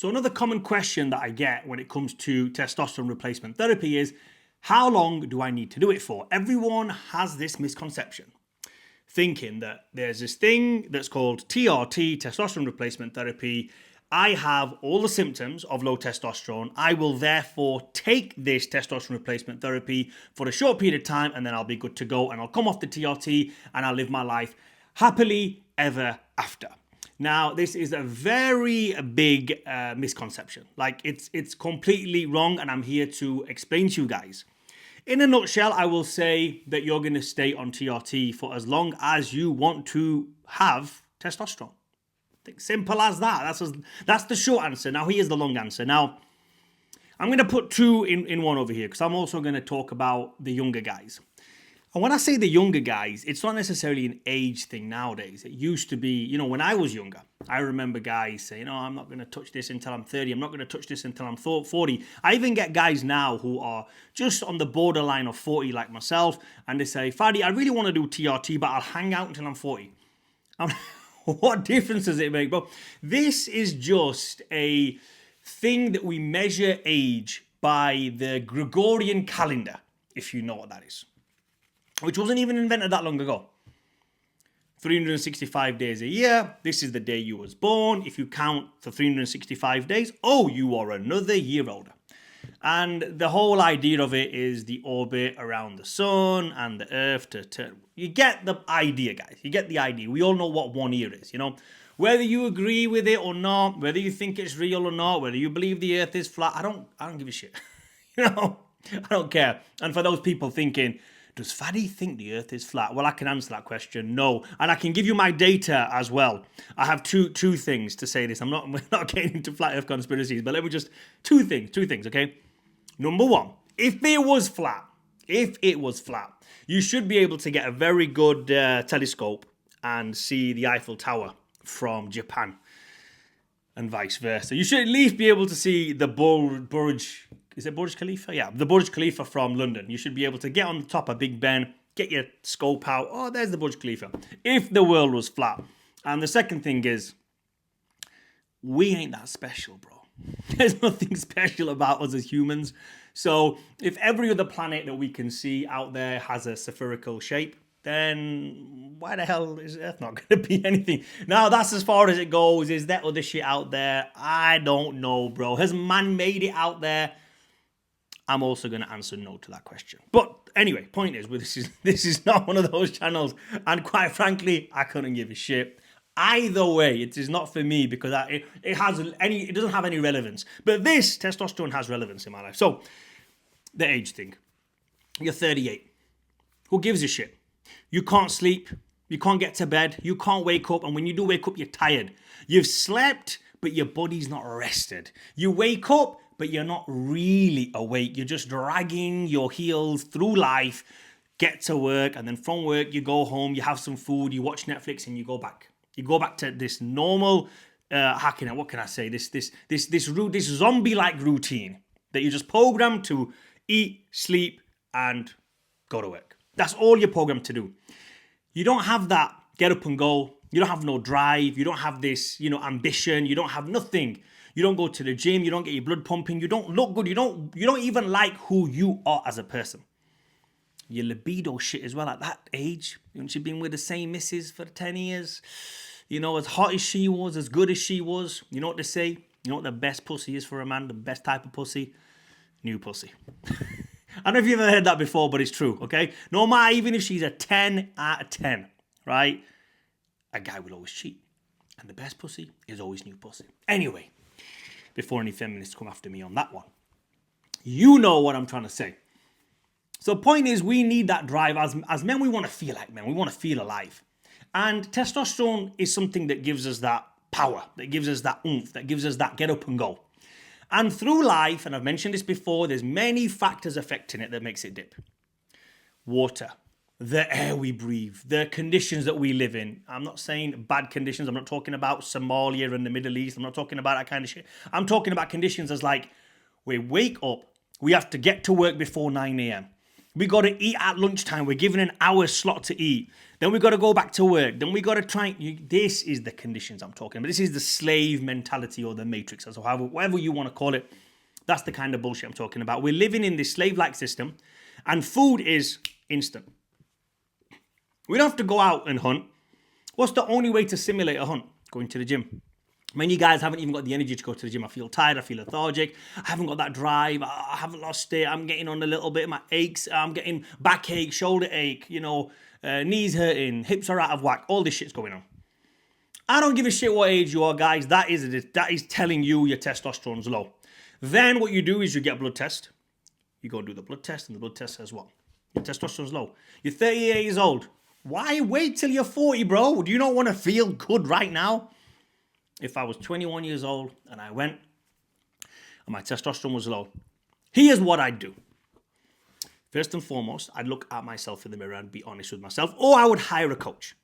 So another common question that I get when it comes to testosterone replacement therapy is, how long do I need to do it for? Everyone has this misconception, thinking that there's this thing that's called TRT, testosterone replacement therapy. I have all the symptoms of low testosterone. I will therefore take this testosterone replacement therapy for a short period of time and then I'll be good to go and I'll come off the TRT and I'll live my life happily ever after. Now, this is a very big misconception. Like, it's completely wrong, and I'm here to explain to you guys. In a nutshell, I will say that you're going to stay on TRT for as long as you want to have testosterone. Simple as that. That's the short answer. Now, here's the long answer. Now, I'm going to put two in one over here because I'm also going to talk about the younger guys. And when I say the younger guys, it's not necessarily an age thing nowadays. It used to be, when I was younger, I remember guys saying, oh, I'm not going to touch this until I'm 30. I'm not going to touch this until I'm 40. I even get guys now who are just on the borderline of 40 like myself. And they say, Fadi, I really want to do TRT, but I'll hang out until I'm 40. What difference does it make? Well, this is just a thing that we measure age by the Gregorian calendar, if you know what that is. Which wasn't even invented that long ago. 365 days a year. This is the day you was born. If you count for 365 days, you are another year older. And the whole idea of it is the orbit around the sun and the earth to turn. You get the idea, guys. You get the idea. We all know what 1 year is, Whether you agree with it or not, whether you think it's real or not, whether you believe the earth is flat, I don't give a shit. I don't care. And for those people thinking, does Fadi think the earth is flat? Well, I can answer that question, no. And I can give you my data as well. I have two things to say this. We're not getting into flat earth conspiracies, but let me just, two things, okay? Number one, if it was flat, you should be able to get a very good telescope and see the Eiffel Tower from Japan and vice versa. You should at least be able to see the Burj. Is it Burj Khalifa? Yeah, the Burj Khalifa from London. You should be able to get on the top of Big Ben, get your scope out. Oh, there's the Burj Khalifa. If the world was flat. And the second thing is, we ain't that special, bro. There's nothing special about us as humans. So if every other planet that we can see out there has a spherical shape, then why the hell is Earth not going to be anything? Now, that's as far as it goes. Is there other shit out there? I don't know, bro. Has man made it out there? I'm also going to answer no to that question. But anyway, point is, this is not one of those channels. And quite frankly, I couldn't give a shit. Either way, it is not for me because it doesn't have any relevance. But this testosterone has relevance in my life. So, the age thing. You're 38. Who gives a shit? You can't sleep. You can't get to bed. You can't wake up. And when you do wake up, you're tired. You've slept, but your body's not rested. You wake up, but you're not really awake. You're just dragging your heels through life, get to work, and then from work, you go home, you have some food, you watch Netflix, and you go back. You go back to this normal, what can I say? This zombie-like routine that you're just programmed to eat, sleep, and go to work. That's all you're programmed to do. You don't have that get up and go. You don't have no drive. You don't have this, ambition. You don't have nothing. You don't go to the gym. You don't get your blood pumping. You don't look good. You don't even like who you are as a person. Your libido shit as well at that age. Once you've been with the same missus for 10 years, as hot as she was, as good as she was, you know what they say? You know what the best pussy is for a man? The best type of pussy? New pussy. I don't know if you've ever heard that before, but it's true, okay? No matter, even if she's a 10 out of 10, right? A guy will always cheat. And the best pussy is always new pussy. Anyway, before any feminists come after me on that one, you know what I'm trying to say. So the point is, we need that drive. As men, we want to feel like men. We want to feel alive. And testosterone is something that gives us that power, that gives us that oomph, that gives us that get up and go. And through life, and I've mentioned this before, there's many factors affecting it that makes it dip. Water, the air we breathe, the conditions that we live in. I'm not saying bad conditions. I'm not talking about Somalia and the Middle East. I'm not talking about that kind of shit. I'm talking about conditions as like, we wake up, we have to get to work before 9 a.m. We got to eat at lunchtime. We're given an hour slot to eat. Then we got to go back to work. Then we got to try. This is the conditions I'm talking about. This is the slave mentality or the matrix, or whatever you want to call it. That's the kind of bullshit I'm talking about. We're living in this slave-like system, and food is instant. We don't have to go out and hunt. What's the only way to simulate a hunt? Going to the gym. Many guys haven't even got the energy to go to the gym. I feel tired. I feel lethargic. I haven't got that drive. I haven't lost it. I'm getting on a little bit. My aches. I'm getting backache, shoulder ache, knees hurting, hips are out of whack. All this shit's going on. I don't give a shit what age you are, guys. That is telling you your testosterone's low. Then what you do is you get a blood test. You go do the blood test, and the blood test says what? Your testosterone's low. You're 38 years old. Why wait till you're 40, bro? Do you not want to feel good right now? If I was 21 years old and I went and my testosterone was low, here's what I'd do. First and foremost, I'd look at myself in the mirror and be honest with myself, or I would hire a coach.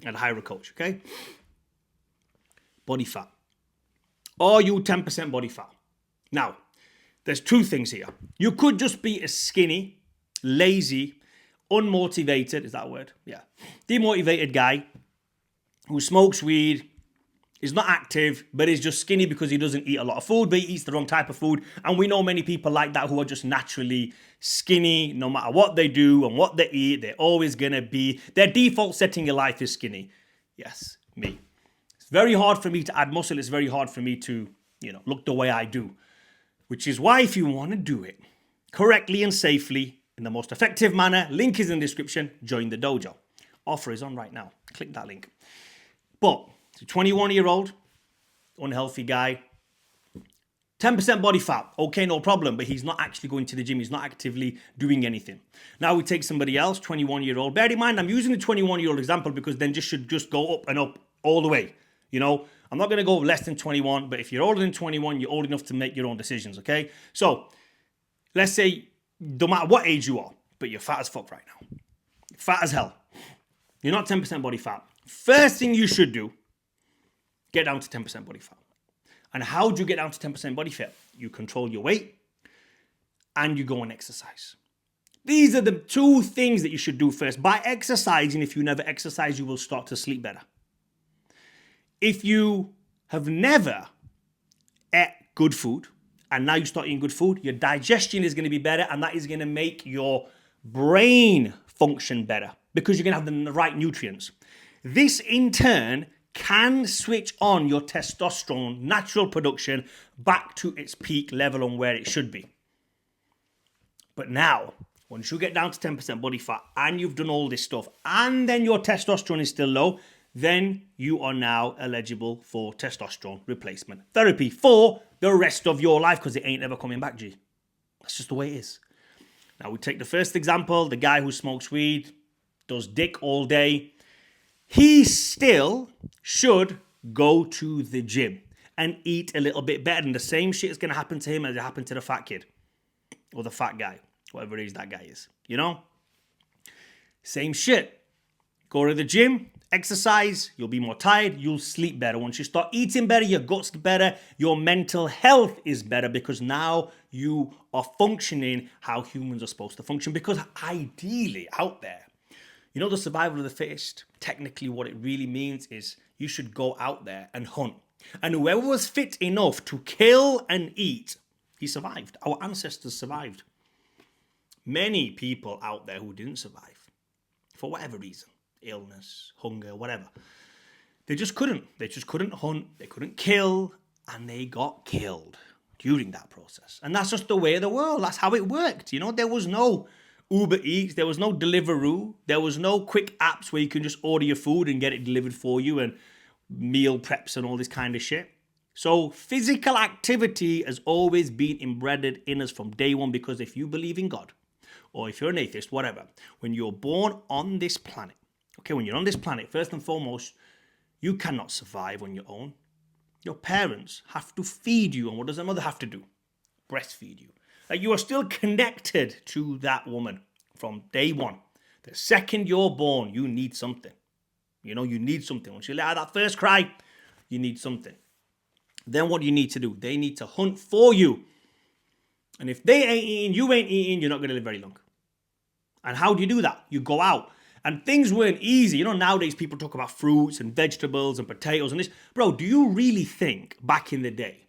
Okay? Body fat. Are you 10% body fat? Now, there's two things here. You could just be a skinny, lazy, unmotivated, is that a word? Yeah. Demotivated guy who smokes weed, is not active, but is just skinny because he doesn't eat a lot of food, but he eats the wrong type of food. And we know many people like that who are just naturally skinny. No matter what they do and what they eat, they're always going to be, their default setting in life is skinny. Yes, me. It's very hard for me to add muscle. It's very hard for me to, look the way I do. Which is why if you want to do it correctly and safely, in the most effective manner, link is in the description, join the dojo. Offer is on right now. Click that link. But, a 21-year-old, unhealthy guy, 10% body fat, okay, no problem, but he's not actually going to the gym, he's not actively doing anything. Now we take somebody else, 21-year-old, bear in mind, I'm using the 21-year-old example because then should just go up and up all the way, I'm not going to go less than 21, but if you're older than 21, you're old enough to make your own decisions, okay? So, let's say, no matter what age you are, but you're fat as fuck right now. Fat as hell. You're not 10% body fat. First thing you should do, get down to 10% body fat. And how do you get down to 10% body fat? You control your weight and you go and exercise. These are the two things that you should do first. By exercising, if you never exercise, you will start to sleep better. If you have never ate good food and now you start eating good food, your digestion is going to be better and that is going to make your brain function better because you're going to have the right nutrients. This in turn can switch on your testosterone natural production back to its peak level on where it should be. But now, once you get down to 10% body fat and you've done all this stuff and then your testosterone is still low, then you are now eligible for testosterone replacement therapy for the rest of your life because it ain't ever coming back, G. That's just the way it is. Now we take the first example, the guy who smokes weed, does dick all day. He still should go to the gym and eat a little bit better. And the same shit is going to happen to him as it happened to the fat kid or the fat guy, whatever it is that guy is, Same shit. Go to the gym, exercise, you'll be more tired, you'll sleep better. Once you start eating better, your gut's better, your mental health is better because now you are functioning how humans are supposed to function. Because ideally out there, the survival of the fittest, technically what it really means is you should go out there and hunt. And whoever was fit enough to kill and eat, he survived. Our ancestors survived. Many people out there who didn't survive, for whatever reason, illness, hunger, whatever, they just couldn't. They just couldn't hunt, they couldn't kill, and they got killed during that process. And that's just the way of the world. That's how it worked. There was no Uber Eats, there was no Deliveroo, there was no quick apps where you can just order your food and get it delivered for you and meal preps and all this kind of shit. So physical activity has always been embedded in us from day one because if you believe in God or if you're an atheist, whatever, when you're born on this planet, when you're on this planet, first and foremost, you cannot survive on your own. Your parents have to feed you. And what does a mother have to do? Breastfeed you. You are still connected to that woman from day one. The second you're born, you need something. You need something. Once you let out that first cry, you need something. Then what do you need to do? They need to hunt for you. And if they ain't eating, you ain't eating, you're not going to live very long. And how do you do that? You go out. And things weren't easy. You know, nowadays people talk about fruits and vegetables and potatoes and this. Bro, do you really think back in the day,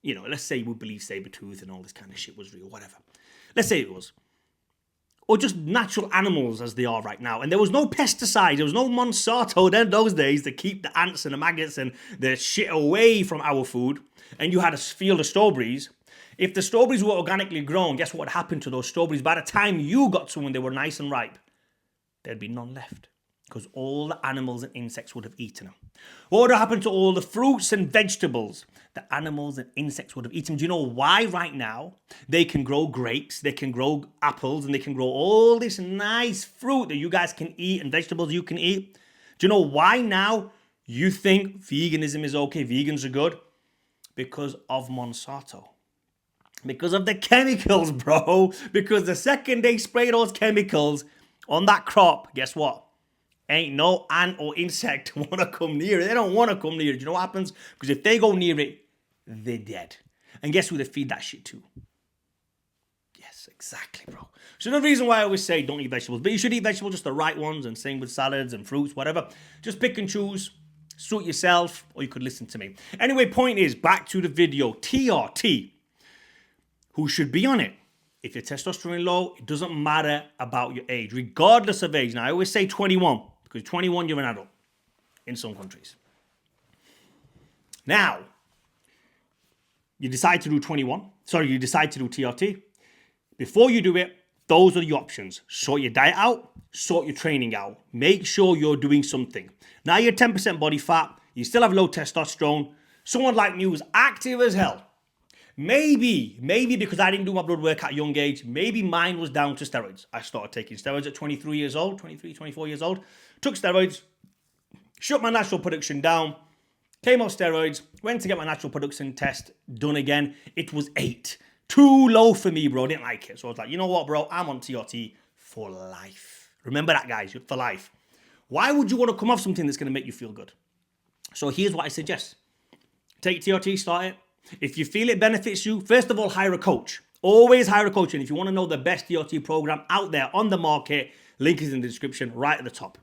you know, let's say we believe saber-tooth and all this kind of shit was real, whatever. Let's say it was. Or just natural animals as they are right now. And there was no pesticides, there was no Monsanto then those days to keep the ants and the maggots and the shit away from our food. And you had a field of strawberries. If the strawberries were organically grown, guess what would happen to those strawberries? By the time you got to when they were nice and ripe, there'd be none left. Because all the animals and insects would have eaten them. What would have happened to all the fruits and vegetables? The animals and insects would have eaten them. Do you know why right now they can grow grapes, they can grow apples, and they can grow all this nice fruit that you guys can eat and vegetables you can eat? Do you know why now you think veganism is okay, vegans are good? Because of Monsanto. Because of the chemicals, bro. Because the second they spray those chemicals on that crop, guess what? Ain't no ant or insect want to come near it. They don't want to come near it. Do you know what happens? Because if they go near it, they're dead. And guess who they feed that shit to? Yes, exactly, bro. So the reason why I always say don't eat vegetables, but you should eat vegetables, just the right ones, and same with salads and fruits, whatever. Just pick and choose, suit yourself, or you could listen to me. Anyway, point is, back to the video, TRT. Who should be on it? If your testosterone is low, it doesn't matter about your age, regardless of age. Now, I always say 21, because 21, you're an adult in some countries. Now, you decide to do 21. Sorry, you decide to do TRT. Before you do it, those are your options. Sort your diet out, sort your training out. Make sure you're doing something. Now, you're 10% body fat. You still have low testosterone. Someone like me who's active as hell. Maybe because I didn't do my blood work at a young age, maybe mine was down to steroids. I started taking steroids at 23 years old, 23, 24 years old. Took steroids, shut my natural production down, came off steroids, went to get my natural production test done again. It was 8. Too low for me, bro. Didn't like it. So I was like, you know what, bro? I'm on TRT for life. Remember that, guys, for life. Why would you want to come off something that's going to make you feel good? So here's what I suggest. Take TRT, start it. If you feel it benefits you, first of all, hire a coach. Always hire a coach. And if you want to know the best TRT program out there on the market, link is in the description right at the top.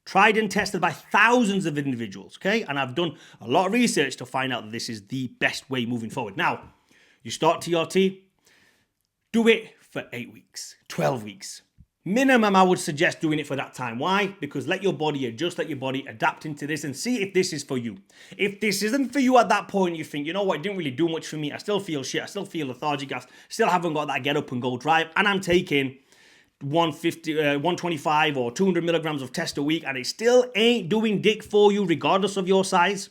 Tried and tested by thousands of individuals, okay? And I've done a lot of research to find out that this is the best way moving forward. Now, you start TRT, do it for 8 weeks, 12 weeks. Minimum, I would suggest doing it for that time. Why? Because let your body adjust, let your body adapt into this and see if this is for you. If this isn't for you at that point, you think, you know what, it didn't really do much for me. I still feel shit. I still feel lethargic. I still haven't got that get up and go drive. And I'm taking 125 or 200 milligrams of test a week and it still ain't doing dick for you regardless of your size.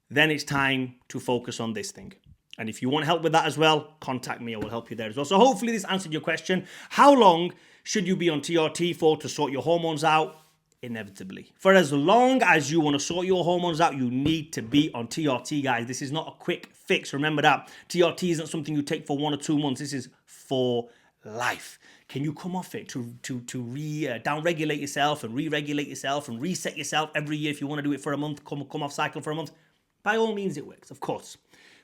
Then it's time to focus on this thing. And if you want help with that as well, contact me. I will help you there as well. So hopefully this answered your question. How long should you be on TRT for to sort your hormones out? Inevitably. For as long as you want to sort your hormones out, you need to be on TRT, guys. This is not a quick fix. Remember that. TRT isn't something you take for 1 or 2 months. This is for life. Can you come off it to down-regulate yourself and re-regulate yourself and reset yourself every year if you want to do it for a month, come off cycle for a month? By all means, it works, of course.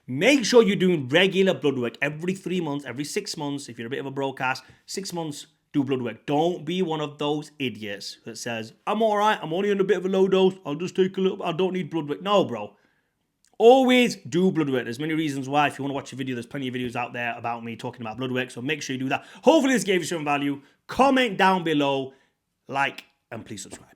Make sure you're doing regular blood work every 3 months, every 6 months. If you're a bit of a broadcast, 6 months, do blood work. Don't be one of those idiots that says, I'm all right, I'm only on a bit of a low dose, I'll just take a little, I don't need blood work. No, bro. Always do blood work. There's many reasons why. If you want to watch a video, there's plenty of videos out there about me talking about blood work, so make sure you do that. Hopefully this gave you some value. Comment down below, like, and please subscribe.